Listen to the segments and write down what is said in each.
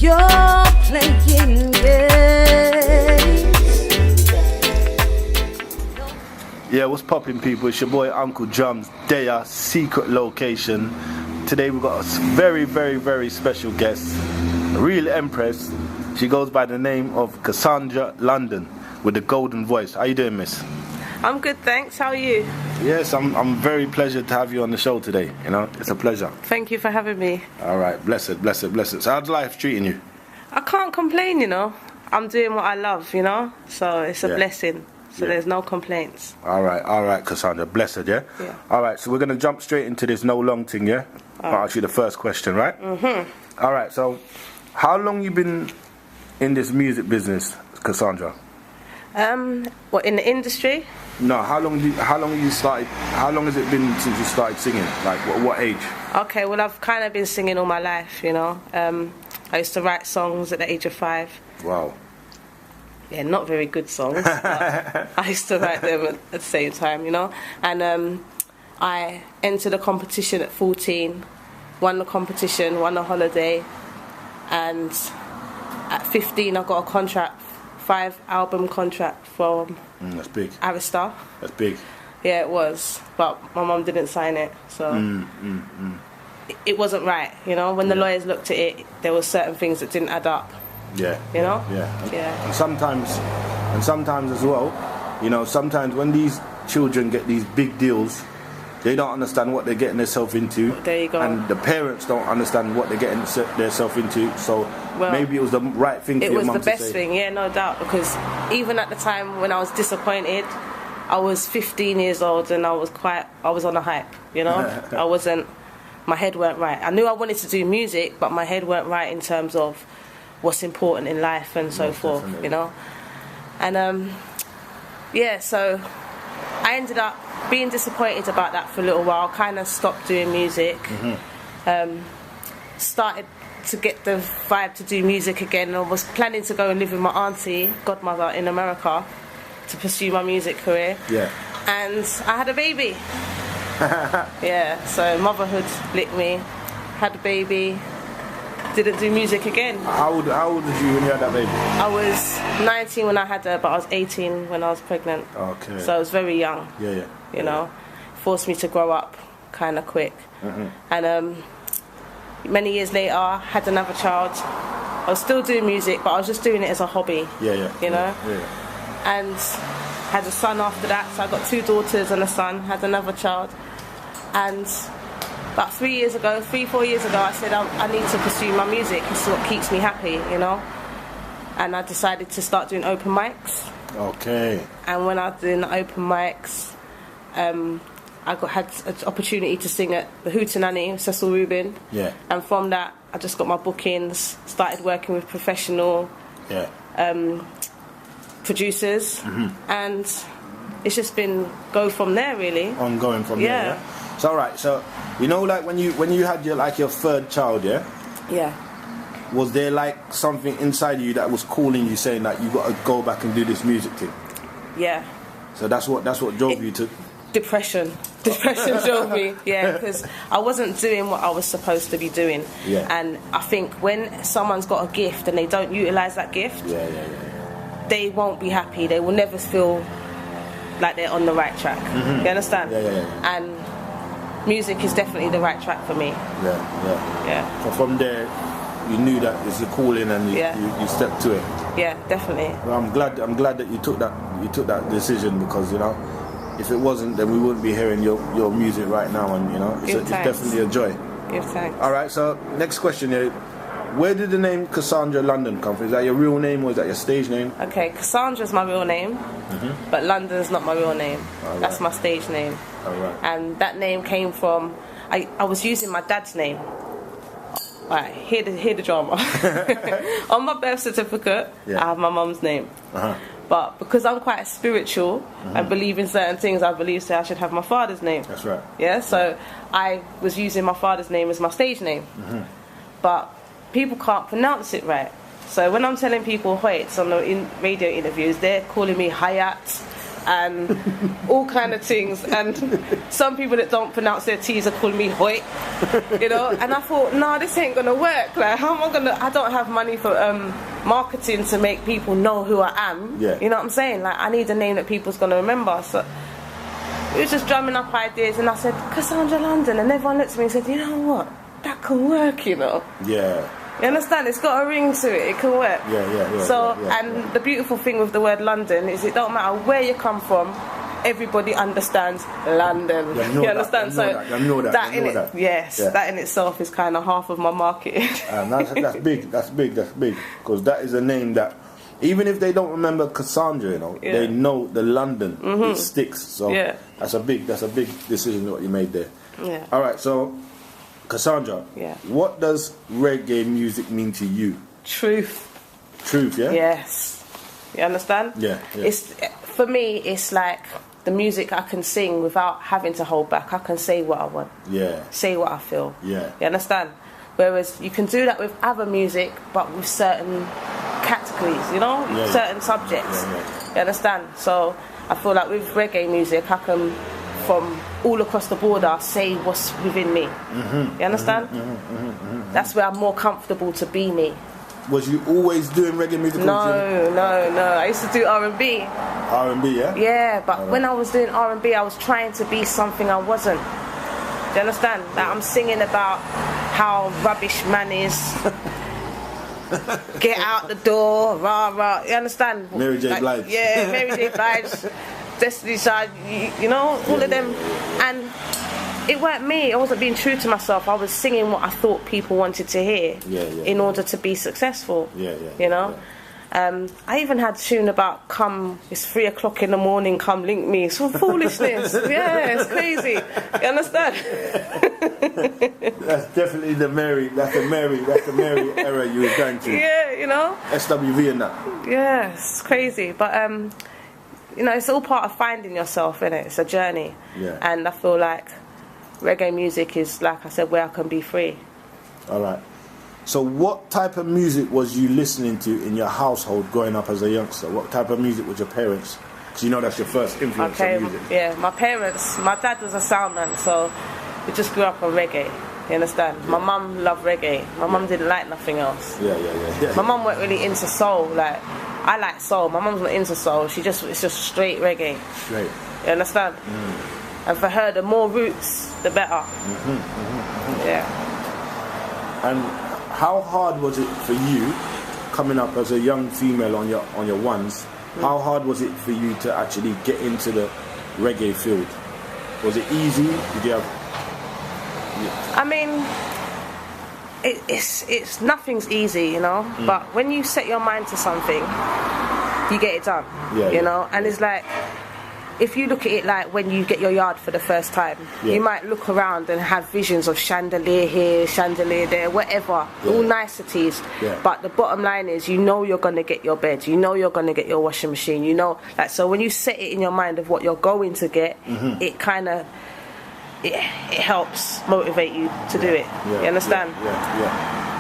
You're playing games. Yeah, what's poppin', people? It's your boy Uncle Drums, Daya, Secret Location. Today we got a very, very, very special guest, a real empress. She goes by the name of Cassandra London with the golden voice. How you doing, miss? I'm good, thanks. How are you? Yes, I'm very pleasured to have you on the show today. You know, it's a pleasure. Thank you for having me. All right, blessed, blessed, blessed. So how's life treating you? I can't complain, you know. I'm doing what I love, you know. So it's a blessing. So there's no complaints. All right, Cassandra, blessed, yeah? Yeah. All right, so we're going to jump straight into this no long thing, yeah? I'll ask you the first question, right? Mm-hmm. All right, so how long you been in this music business, Cassandra? What, in the industry? No, how long has it been since you started singing? Like, what age? Okay, well, I've kind of been singing all my life, you know. I used to write songs at the age of 5. Wow. Yeah, not very good songs, but I used to write them at the same time, you know. And I entered a competition at 14, won the competition, won a holiday, and at 15 I got a contract, 5-album contract from that's big. Arista. That's big. Yeah, it was, but my mum didn't sign it, so it wasn't right, you know. When the lawyers looked at it, there were certain things that didn't add up. Yeah. You know? Yeah. And sometimes as well, you know, sometimes when these children get these big deals, they don't understand what they're getting themselves into. There you go. And the parents don't understand what they're getting themselves into. So maybe it was the right thing for your mum to say. It was the best thing, yeah, no doubt. Because even at the time when I was disappointed, I was 15 years old and I was on a hype, you know? My head weren't right. I knew I wanted to do music, but my head weren't right in terms of what's important in life and so forth, definitely. You know? And so I ended up being disappointed about that for a little while, kind of stopped doing music, started to get the vibe to do music again. I was planning to go and live with my auntie, godmother in America, to pursue my music career. Yeah. And I had a baby. Yeah, so motherhood licked me, had a baby, didn't do music again. How old was you when you had that baby? I was 19 when I had her, but I was 18 when I was pregnant. Okay. So I was very young. Yeah. You know, forced me to grow up kind of quick. And many years later, I had another child. I was still doing music, but I was just doing it as a hobby. Yeah. You know? Yeah. And had a son after that, so I got 2 daughters and a son, had another child. And about 4 years ago, I said I need to pursue my music. It's what keeps me happy, you know. And I decided to start doing open mics. Okay. And when I was doing the open mics, I had an opportunity to sing at the Hootenanny, Cecil Rubin. Yeah. And from that, I just got my bookings, started working with professional producers, and it's just been go from there, really. Ongoing from there. Yeah. So alright, so you know, like when you had your 3rd child, yeah. Yeah. Was there like something inside you that was calling you, saying that you got to go back and do this music thing? Yeah. So that's what drove you to. Depression drove me. Yeah, because I wasn't doing what I was supposed to be doing. Yeah. And I think when someone's got a gift and they don't utilize that gift, they won't be happy. They will never feel like they're on the right track. You understand? Yeah. And music is definitely the right track for me. Yeah. So from there, you knew that it's a calling, and you stepped to it. Yeah, definitely. Well, I'm glad that you took that decision, because you know, if it wasn't, then we wouldn't be hearing your music right now, and you know, it's definitely a joy. Give thanks. All right. So next question here. Where did the name Cassandra London come from? Is that your real name or is that your stage name? Okay, Cassandra's my real name, but London's not my real name. Right. That's my stage name. All right. And that name came from, I was using my dad's name. All right, hear the drama. On my birth certificate, I have my mum's name. But because I'm quite spiritual and believe in certain things, I I should have my father's name. That's right. Yeah, so I was using my father's name as my stage name. But people can't pronounce it right. So when I'm telling people Hoyts on the radio interviews, they're calling me Hayat, and all kind of things. And some people that don't pronounce their T's are calling me Hoyt, you know. And I thought, nah, this ain't gonna work. Like, how am I gonna? I don't have money for marketing to make people know who I am. Yeah. You know what I'm saying? Like, I need a name that people's gonna remember. So it was just drumming up ideas, and I said, Cassandra London, and everyone looked at me and said, you know what? That can work, you know. Yeah. You understand? It's got a ring to it. It can work. Yeah. So, and the beautiful thing with the word London is it don't matter where you come from, everybody understands London. You understand? I know that. Yes, that in itself is kind of half of my market. That's big. That's big. Because that is a name that, even if they don't remember Cassandra, you know, they know the London. It sticks. So that's a big decision what you made there. Yeah. All right, so. Cassandra, what does reggae music mean to you? Truth, yeah? Yes. You understand? Yeah. It's, for me, it's like the music I can sing without having to hold back. I can say what I want. Yeah. Say what I feel. Yeah. You understand? Whereas you can do that with other music, but with certain categories, you know? Certain subjects. Yeah. You understand? So I feel like with reggae music, I can, from all across the border, say what's within me. You understand? That's where I'm more comfortable to be me. Was you always doing reggae music? No. I used to do R&B. R&B, yeah? Yeah, but when I was doing R&B, I was trying to be something I wasn't. Do you understand? Like, I'm singing about how rubbish man is. Get out the door, rah rah. You understand? Mary J. Blige. Yeah, Mary J. Blige. Destiny's Child, you know, all of them. And it weren't me. I wasn't being true to myself. I was singing what I thought people wanted to hear in order to be successful. You know? I even had a tune about it's 3 o'clock in the morning, come link me. It's all foolishness. Yeah, it's crazy. You understand? That's definitely the Mary era you were going to. Yeah, you know? SWV and that. Yeah, it's crazy. But you know, it's all part of finding yourself, innit? It's a journey. Yeah. And I feel like reggae music is, like I said, where I can be free. All right. So what type of music was you listening to in your household growing up as a youngster? What type of music was your parents? Because you know that's your first influence on music. Yeah, my dad was a soundman, so we just grew up on reggae. You understand? Yeah. My mum loved reggae. My mum didn't like nothing else. Yeah. My mum weren't really into soul, like... I like soul. My mum's not into soul. It's just straight reggae. Straight. You understand? And for her, the more roots, the better. Yeah. And how hard was it for you, coming up as a young female on your ones? How hard was it for you to actually get into the reggae field? Was it easy? Did you have? I mean, it's nothing's easy, you know. But when you set your mind to something, you get it done. You know, and it's like, if you look at it like when you get your yard for the first time, you might look around and have visions of chandelier here, chandelier there, whatever, all niceties. But the bottom line is, you know you're gonna get your bed, you know you're gonna get your washing machine, you know, like, so when you set it in your mind of what you're going to get, it kind of it helps motivate you to do it. You understand?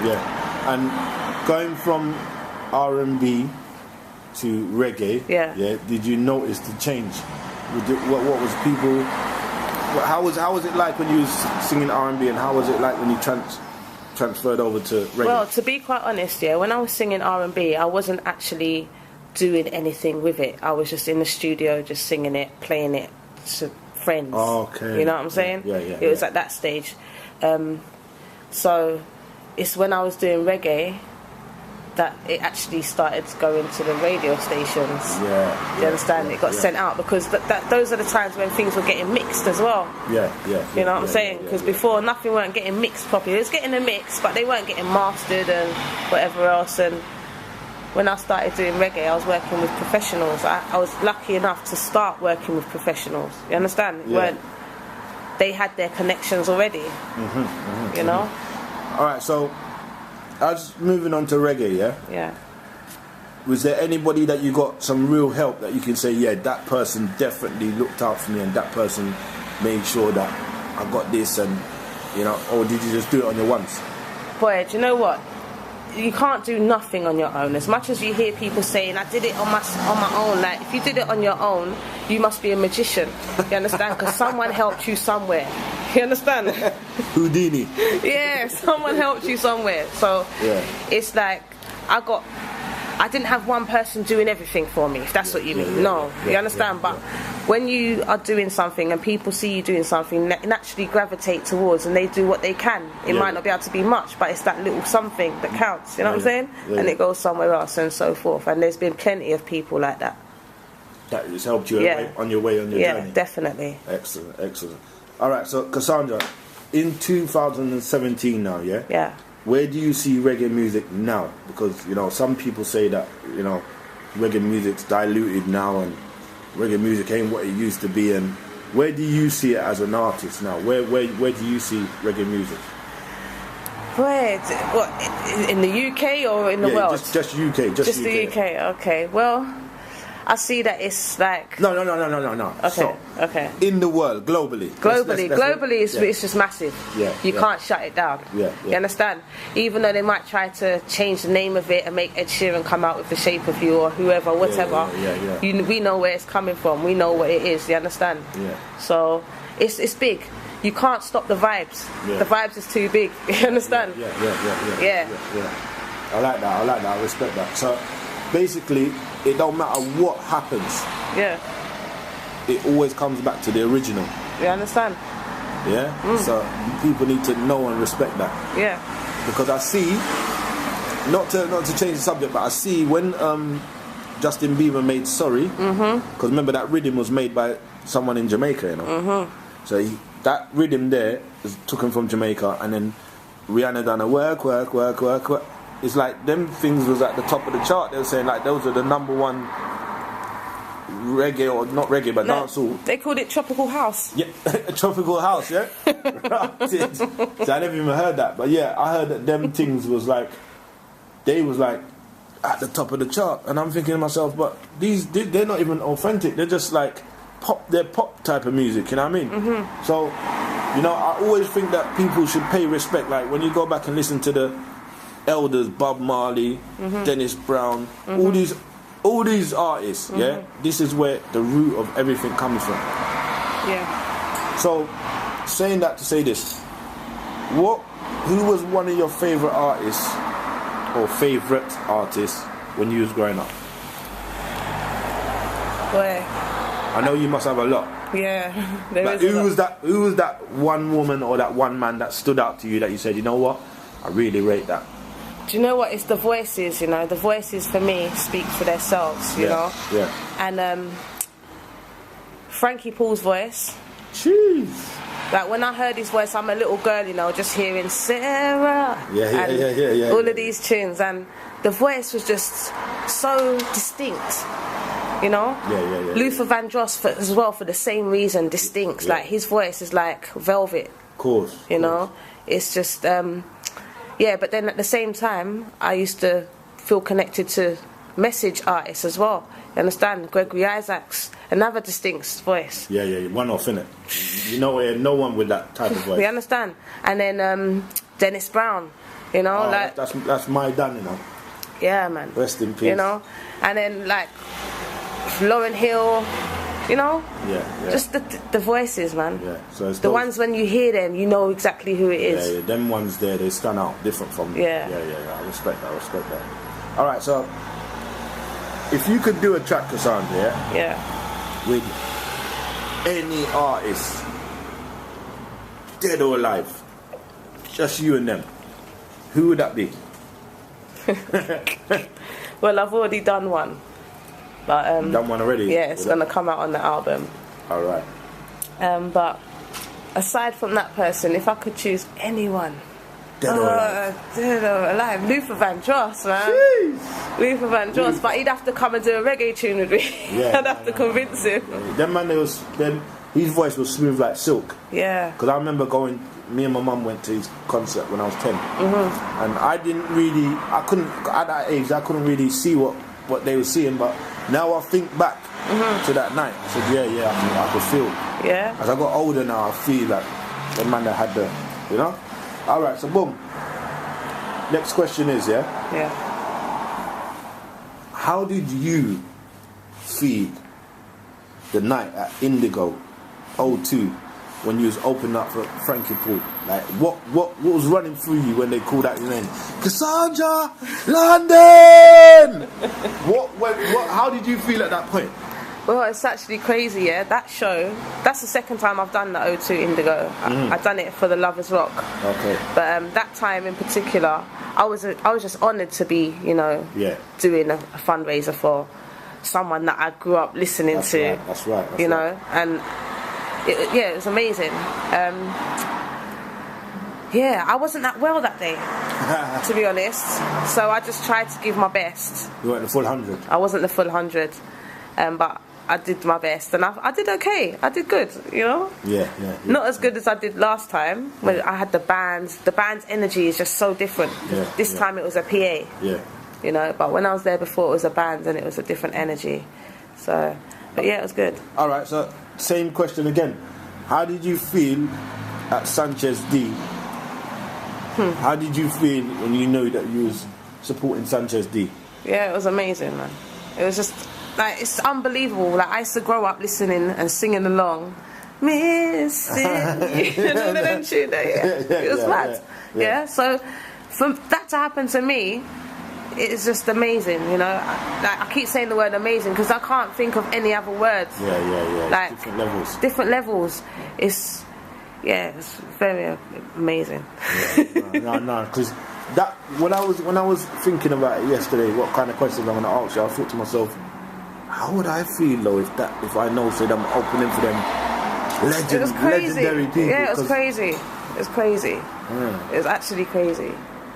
Yeah. And going from R&B to reggae, did you notice the change? What was people? How was it like when you was singing R&B, and how was it like when you transferred over to reggae? Well, to be quite honest, when I was singing R&B, I wasn't actually doing anything with it. I was just in the studio, just singing it, playing it to friends. Oh, okay. You know what I'm saying? It was at that stage. So it's when I was doing reggae that it actually started going to the radio stations. You understand? It got sent out because those are the times when things were getting mixed as well. You know what I'm saying? Because before, nothing weren't getting mixed properly. It was getting a mix, but they weren't getting mastered and whatever else. And when I started doing reggae, I was working with professionals. I was lucky enough to start working with professionals. You understand? They had their connections already. You know? All right, so as moving on to reggae, was there anybody that you got some real help that you can say, that person definitely looked out for me and that person made sure that I got this, and, you know, or did you just do it on your ones? Boy, do you know what? you can't do nothing on your own. As much as you hear people saying, I did it on my own, like, if you did it on your own, you must be a magician. You understand? Because someone helped you somewhere. You understand? Houdini. Yeah, someone helped you somewhere. So it's like, I didn't have one person doing everything for me, if that's what you mean. No, you understand? But when you are doing something and people see you doing something, naturally gravitate towards, and they do what they can. It might not be able to be much, but it's that little something that counts, you know what I'm saying? And it goes somewhere else and so forth. And there's been plenty of people like that. That has helped you on your journey? Yeah, definitely. Excellent, excellent. All right, so Cassandra, in 2017 now, Yeah. Where do you see reggae music now? Because, you know, some people say that, you know, reggae music's diluted now and reggae music ain't what it used to be. And where do you see it as an artist now? Where do you see reggae music? Where? What, in the UK or in the world? Just UK. Just the UK, okay. Well, I see that it's like... No. Okay, so, okay. In the world, globally. Globally, it's just massive. You can't shut it down. You understand? Even though they might try to change the name of it and make Ed Sheeran come out with The Shape of You or whoever, whatever. We know where it's coming from. We know what it is. You understand? So it's big. You can't stop the vibes. The vibes is too big. You understand? Yeah. I like that. I respect that. So basically, it don't matter what happens. It always comes back to the original. You understand? So people need to know and respect that. Because I see, not to change the subject, but I see when Justin Bieber made Sorry, because remember that rhythm was made by someone in Jamaica, you know. So that rhythm there took him from Jamaica, and then Rihanna done a work. It's like them things was at the top of the chart. They were saying like those are the number one reggae, or not reggae, but dancehall. They called it Tropical House. Yeah, Tropical House, yeah. So I never even heard that. But yeah, I heard that them things was like, they was like at the top of the chart. And I'm thinking to myself, but they're not even authentic. They're just like they're pop type of music, you know what I mean? So, you know, I always think that people should pay respect. Like when you go back and listen to the elders, Bob Marley, Dennis Brown, all these artists, this is where the root of everything comes from. So, saying that to say this, who was one of your favourite artists or favourite artists when you was growing up? Where? I know you must have a lot. Who was that one woman or that one man that stood out to you that you said, you know what, I really rate that? Do you know what? It's the voices, you know. The voices for me speak for themselves, you know. And Frankie Paul's voice. Jeez. Like when I heard his voice, I'm a little girl, you know, just hearing Sarah. All of these tunes, and the voice was just so distinct, you know. Luther Vandross as well, for the same reason, distinct. Like his voice is like velvet. Of course. You know, it's just. But then at the same time, I used to feel connected to message artists as well. You understand? Gregory Isaacs, another distinct voice. One off, innit? You know, no one with that type of voice. You understand? And then Dennis Brown, you know, like that's my dad, you know. Yeah, man. Rest in peace. You know, and then like Lauryn Hill. You know? Just the voices, man. So it's the ones when you hear them, you know exactly who it is. Them ones there, they stand out different from... I respect that. Alright, so if you could do a track, Cassandra, with any artist, dead or alive, just you and them, who would that be? Well, I've already done one. But, done one already? Yeah, it's going to come out on the album. Alright. But aside from that person, if I could choose anyone... Dead or alive? Dead or alive. Luther Vandross, man. Jeez. Luther Vandross. But he'd have to come and do a reggae tune with me. I'd have to convince him. Them man, his voice was smooth like silk. Because I remember me and my mum went to his concert when I was 10. And at that age, I couldn't really see what they were seeing, but now I think back to that night. I said, I could feel. As I got older now, I feel like the man that had the, you know. All right, so boom. next question is, Yeah. How did you feel the night at Indigo 02 when you was opening up for Frankie Paul? Like, what was running through you when they called out your name? Cassandra, London! How did you feel at that point? Well, it's actually crazy, yeah. That show, that's the second time I've done the O2 Indigo. I've done it for the Lovers Rock. Okay. But that time in particular, I was just honoured to be, doing a fundraiser for someone that I grew up listening to. Right, that's right. And it was amazing. I wasn't that well that day, to be honest. So I just tried to give my best. You weren't the full 100? I wasn't the full 100, but I did my best, and I did okay. I did good, Yeah. Not as good as I did last time when I had the bands. The band's energy is just so different. This time it was a PA. Yeah. But when I was there before, it was a band, and it was a different energy. So, but yeah, it was good. All right. So, same question again. How did you feel at Sanchez D? How did you feel when you knew that you was supporting Sanchez D? Yeah, it was amazing, man. It was just. Like, it's unbelievable. Like, I used to grow up listening and singing along. Missing you. Them tune there, it was mad. Yeah. So for that to happen to me, it's just amazing, I keep saying the word amazing because I can't think of any other words. Yeah. Like, different levels. It's very amazing. No, because that when I was thinking about it yesterday, what kind of questions I'm gonna ask you, I thought to myself, how would I feel though if I know said I'm opening for them legendary people? Yeah, it was crazy. It was crazy. Yeah. It was actually crazy.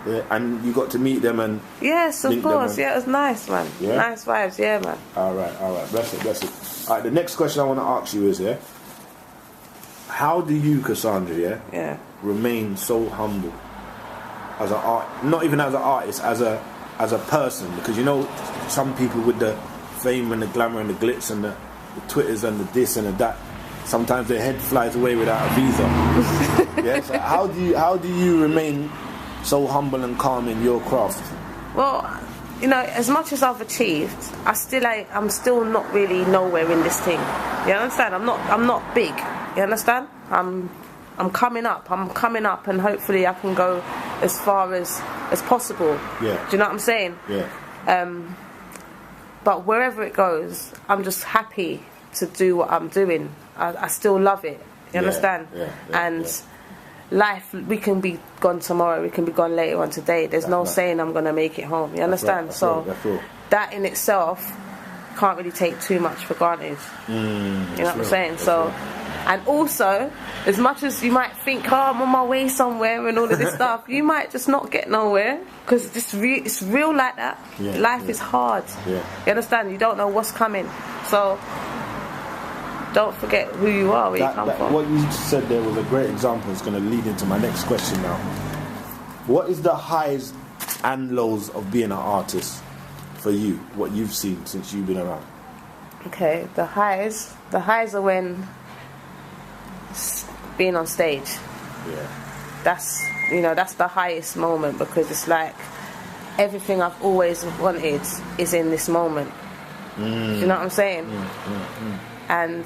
Yeah, and you got to meet them and yes, of course. Yeah, it was nice, man. Yeah? Nice vibes, yeah, man. All right. Bless it. All right, the next question I want to ask you is, how do you, Cassandra, remain so humble as an art? Not even as an artist, as a person, because some people with the fame and the glamour and the glitz and the Twitters and the this and the that, sometimes their head flies away without a visa. So how do you remain so humble and calm in your craft? Well, as much as I've achieved, I'm still not really nowhere in this thing. You understand? I'm not big. You understand? I'm coming up, and hopefully I can go as far as possible. Yeah. Do you know what I'm saying? Yeah. But wherever it goes, I'm just happy to do what I'm doing. I still love it. You understand? And life, we can be gone tomorrow, we can be gone later on today. There's no saying I'm going to make it home. You understand? That in itself can't really take too much for granted. You know what I'm saying? And also, as much as you might think, I'm on my way somewhere and all of this stuff, you might just not get nowhere because it's real like that. Life is hard. You understand? You don't know what's coming. So don't forget who you are, where you come from. What you said there was a great example. It's going to lead into my next question now. What is the highs and lows of being an artist for you? What you've seen since you've been around? Okay, the highs are when being on stage. That's the highest moment because it's like everything I've always wanted is in this moment. Do you know what I'm saying? And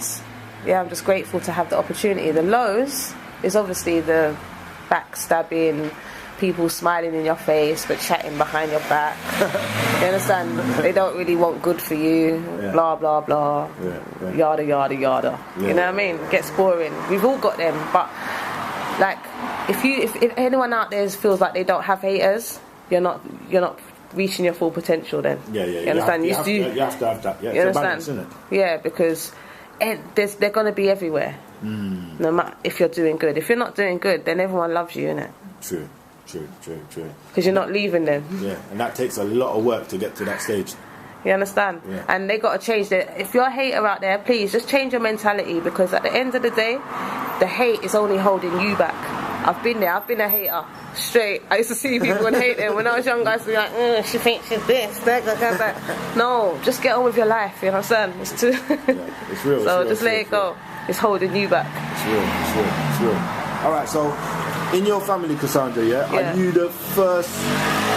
I'm just grateful to have the opportunity. The lows is obviously the backstabbing, people smiling in your face but chatting behind your back. You understand? They don't really want good for you. Blah blah blah. Yada yada yada. You know what I mean? It gets boring. We've all got them, but like if anyone out there feels like they don't have haters, you're not reaching your full potential. Then you understand? You have to have that. You understand? Balance, isn't it? Yeah, because they're gonna be everywhere. No matter if you're doing good. If you're not doing good, then everyone loves you, innit? True. Because you're not leaving them. Yeah, and that takes a lot of work to get to that stage. You understand? Yeah. And they got to change that. If you're a hater out there, please just change your mentality because at the end of the day, the hate is only holding you back. I've been there. I've been a hater. Straight. I used to see people and hate them. When I was young, I used to be like, she thinks she's this. That. No, just get on with your life. You understand? It's too. It's real. So it's just let it go. It's holding you back. It's real. All right, so in your family, Cassandra, are you the first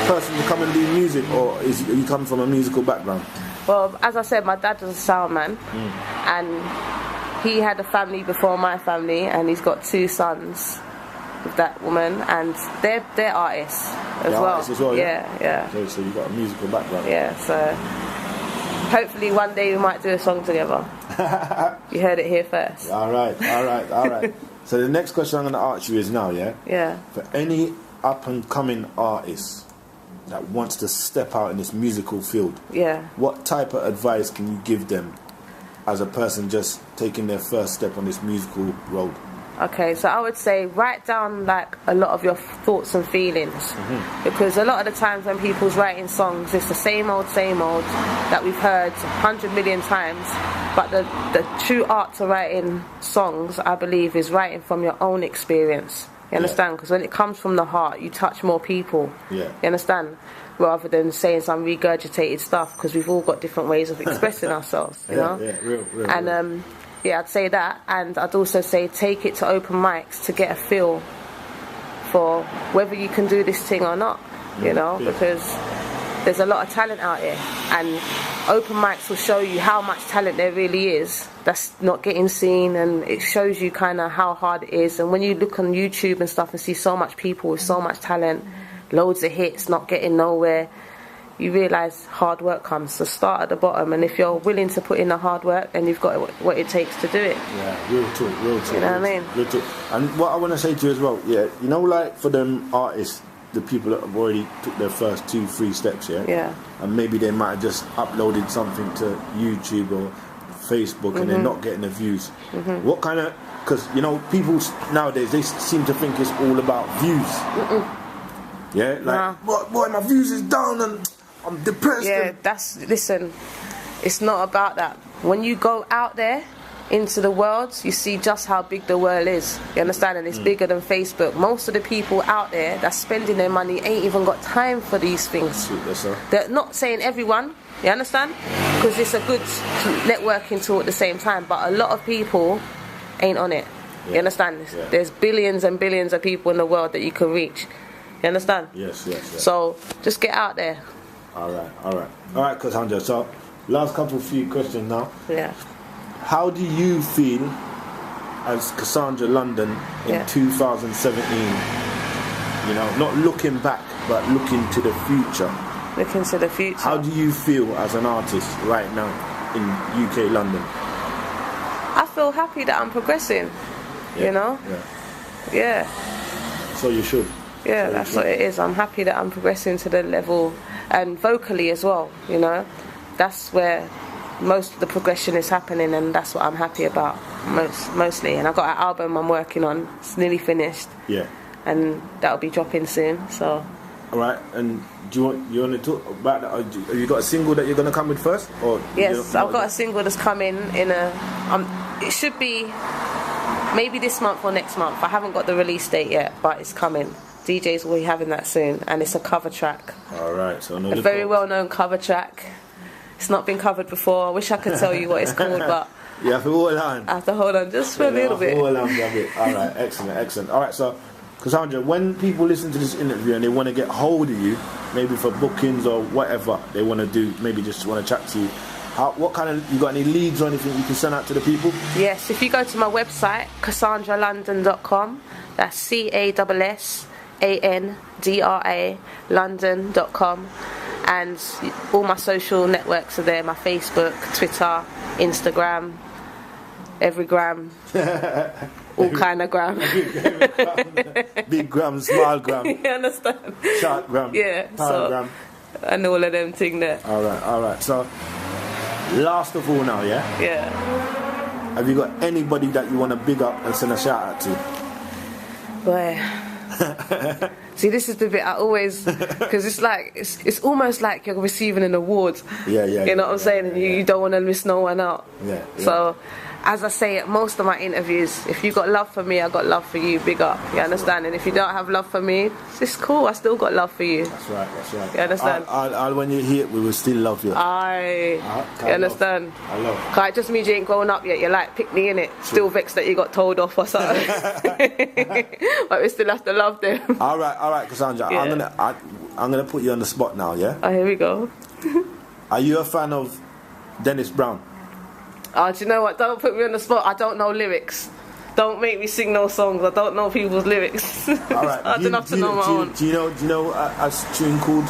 person to come and do music, or are you coming from a musical background? Well, as I said, my dad was a sound man, and he had a family before my family, and he's got 2 sons with that woman, and they're artists as well. Yeah. So you've got a musical background. Yeah, so hopefully one day we might do a song together. You heard it here first. All right. So the next question I'm going to ask you is now, for any up and coming artist that wants to step out in this musical field, what type of advice can you give them as a person just taking their first step on this musical road? Okay, so I would say write down like a lot of your thoughts and feelings, because a lot of the times when people's writing songs, it's the same old that we've heard 100 million times. But the true art to writing songs, I believe, is writing from your own experience. You understand? Because when it comes from the heart, you touch more people. You understand? Rather than saying some regurgitated stuff, because we've all got different ways of expressing ourselves. You know? Real. And I'd say that, and I'd also say take it to open mics to get a feel for whether you can do this thing or not, you know, because there's a lot of talent out here, and open mics will show you how much talent there really is that's not getting seen, and it shows you kind of how hard it is. And when you look on YouTube and stuff and see so much people with so much talent, loads of hits, not getting nowhere, you realise hard work comes. So start at the bottom, and if you're willing to put in the hard work, then you've got what it takes to do it. Yeah, real talk. You know what I mean? Real talk. And what I want to say to you as well, you know, like for them artists, the people that have already took their first 2-3 steps, and maybe they might have just uploaded something to YouTube or Facebook and they're not getting the views. What kind of, because, you know, people nowadays, they seem to think it's all about views. Boy, my views is down and I'm depressed. Listen, it's not about that. When you go out there into the world, you see just how big the world is. You understand? And it's bigger than Facebook. Most of the people out there that's spending their money ain't even got time for these things. Yes, sir. They're not saying everyone, you understand? Because it's a good networking tool at the same time, but a lot of people ain't on it. You understand? There's billions and billions of people in the world that you can reach. You understand? Yes. So just get out there. All right, Cassandra. So last few questions now. Yeah. How do you feel as Cassandra London in 2017? You know, not looking back, but looking to the future. Looking to the future. How do you feel as an artist right now in UK London? I feel happy that I'm progressing. You know? Yeah. So you should. Yeah, that's what it is. I'm happy that I'm progressing to the level, and vocally as well, you know. That's where most of the progression is happening, and that's what I'm happy about mostly. And I've got an album I'm working on. It's nearly finished. Yeah. And that'll be dropping soon, so. All right, and you want to talk about that? Have you got a single that you're going to come with first? Or yes, I've got a single that's coming in it should be maybe this month or next month. I haven't got the release date yet, but it's coming. DJs will be having that soon, and it's a cover track. All right, so a very well-known cover track. It's not been covered before. I wish I could tell you what it's called, but you have to hold on. I have to hold on just for a little bit. Hold on for a bit. All right, excellent. All right, so Cassandra, when people listen to this interview and they want to get hold of you, maybe for bookings or whatever they want to do, maybe just want to chat to you, what kind of, you got any leads or anything you can send out to the people? Yes, if you go to my website, CassandraLondon.com, that's CASSANDRA London.com, and all my social networks are there, my Facebook, Twitter, Instagram, every gram, all kind of gram. Big gram, small gram. You understand? Short gram, pound gram. And all of them things there. All right. So, last of all now, Yeah. Have you got anybody that you want to big up and send a shout out to? Boy. See, this is the bit I always, because it's like it's almost like you're receiving an award. Yeah. You know what I'm saying? And you don't want to miss no one out. Yeah. So as I say at most of my interviews, if you got love for me, I got love for you. Big up. You understand? And if you don't have love for me, it's cool. I still got love for you. That's right. You understand? When you hear it, we will still love you. You understand? I love. Cause it just means you ain't grown up yet. You're like, pick me in it. Still vexed that you got told off or something. But we still have to love them. All right, Cassandra. Yeah. I'm gonna put you on the spot now. Yeah. Oh, here we go. Are you a fan of Dennis Brown? Oh, do you know what? Don't put me on the spot. I don't know lyrics. Don't make me sing no songs. I don't know people's lyrics. All right. I don't have to know my own. Do you know a tune called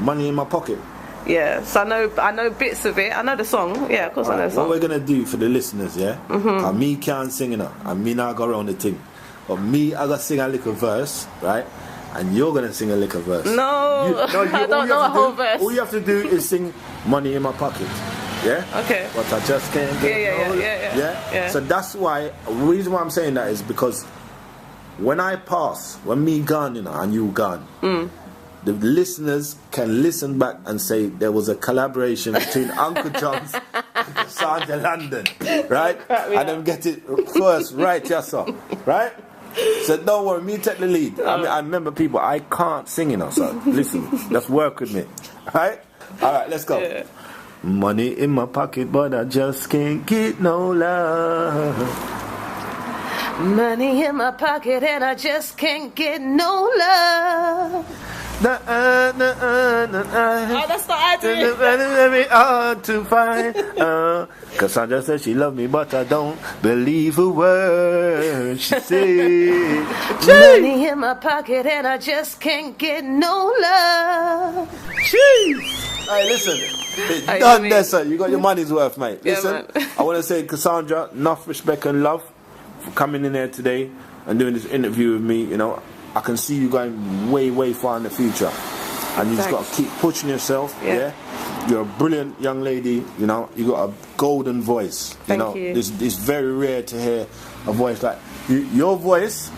"Money in My Pocket"? Yeah. So I know bits of it. I know the song. Yeah, of course I know the song. What we're gonna do for the listeners, yeah? And me can't sing it, and me not go around the thing, but me I gotta sing a little verse, right? And you're gonna sing a little verse. No, I don't know a whole verse. All you have to do is sing "Money in My Pocket." Yeah. Okay. But I just can't get yeah. So that's why. The reason why I'm saying that is because when me gone, and you gone, the listeners can listen back and say there was a collaboration between Uncle John's and Cassandra London, right? And then get it first, right, yourself, right? So don't worry, me take the lead. I mean, I remember people, I can't sing, so listen, just work with me, right? All right, let's go. Yeah. Money in my pocket, but I just can't get no love. Money in my pocket and I just can't get no love. Oh, that's not I do. Very hard to find. Cassandra said she loved me, but I don't believe a word she said. Money in my pocket and I just can't get no love. Hey, listen. Done there, sir. You got your money's worth, mate. Listen, I want to say, Cassandra, enough respect and love for coming in here today and doing this interview with me. I can see you going way, way far in the future. And you just got to keep pushing yourself, yeah? You're a brilliant young lady, you got a golden voice. Thank you. It's very rare to hear a voice like your voice,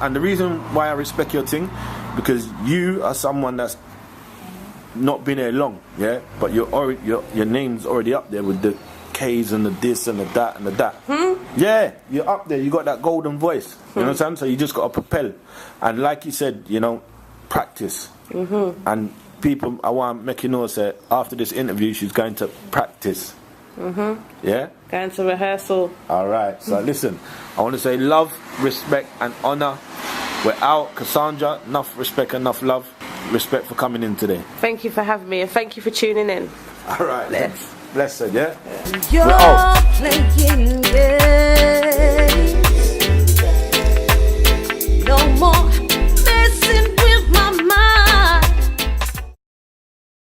and the reason why I respect your thing, because you are someone that's not been here long, yeah? But your name's already up there with the K's and the this and the that and the that. Yeah, you're up there. You got that golden voice. You know what I'm saying? So you just got to propel. And like you said, practice. And people, I want to make you know that after this interview, she's going to practice. Yeah? Going to rehearsal. All right. So listen, I want to say love, respect, and honor. We're out. Cassandra, enough respect, enough love. Respect for coming in today. Thank you for having me, and thank you for tuning in. All right. Bless her, yeah? You're playing, yeah.